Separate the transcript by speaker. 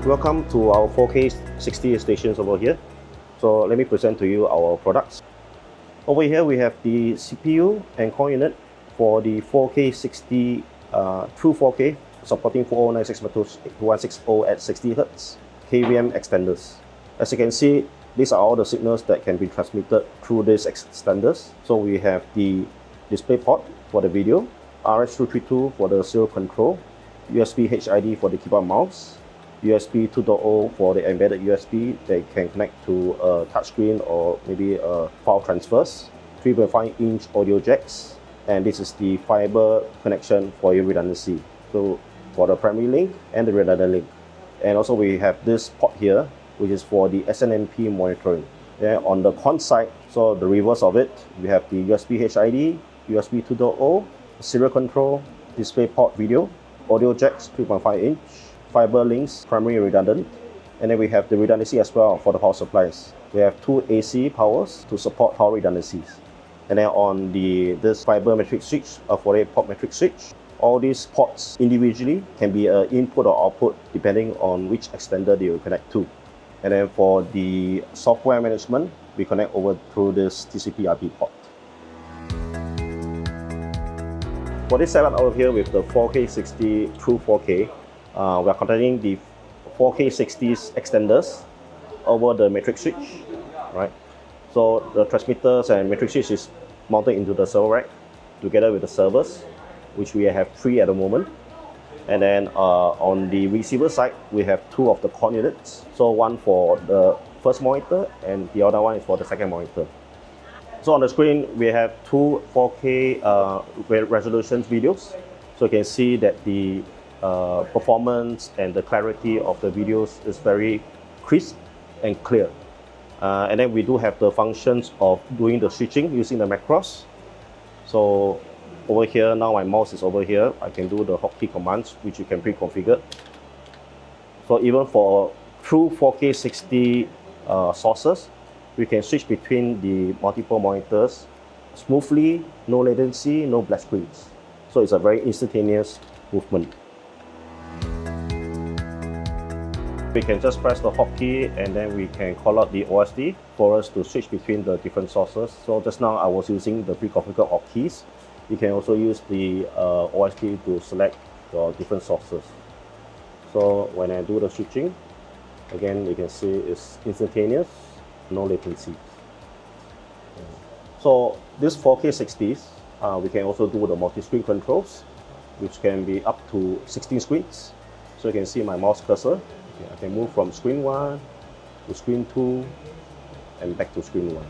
Speaker 1: Welcome to our 4K 60 stations over here. So let me present to you our products. Over here we have the CPU and core unit for the 4K 60 true 4K supporting 4096x2160 at 60 Hz KVM extenders. As you can see, these are all the signals that can be transmitted through these extenders. So we have the display port for the video, RS232 for the serial control, USB HID for the keyboard mouse, USB 2.0 for the embedded USB that can connect to a touchscreen or maybe a file transfers, 3.5-inch audio jacks, and this is the fiber connection for your redundancy. So for the primary link and the redundant link. And also we have this port here, which is for the SNMP monitoring. Yeah, on the con side, so the reverse of it, we have the USB HID, USB 2.0, serial control, display port video, audio jacks 3.5-inch, fiber links, primary and redundant, and then we have the redundancy as well for the power supplies. We have two AC powers to support power redundancies. And then on this fiber matrix switch, a 48-port matrix switch, all these ports individually can be an input or output depending on which extender they will connect to. And then for the software management, we connect over through this TCP/IP port. For this setup over here with the 4K 60 true 4K, we are connecting the 4K 60s extenders over the matrix switch, right? So the transmitters and matrix switch is mounted into the server rack together with the servers, which we have 3 at the moment. And then on the receiver side, we have 2 of the core units. So one for the first monitor and the other one is for the second monitor. So on the screen, we have 2 4K resolution videos. So you can see that the performance and the clarity of the videos is very crisp and clear. And then we do have the functions of doing the switching using the macros. So over here, now my mouse is over here, I can do the hotkey commands, which you can pre-configure. So even for true 4K 60 sources, we can switch between the multiple monitors smoothly, no latency, no black screens. So it's a very instantaneous movement. We can just press the hotkey and then we can call out the OSD for us to switch between the different sources. So just now I was using the pre-configured hotkeys. You can also use the OSD to select your different sources. So when I do the switching, again you can see it's instantaneous, no latency. So this 4K 60s, we can also do the multi-screen controls, which can be up to 16 screens. So you can see my mouse cursor. I can move from screen 1 to screen 2 and back to screen 1.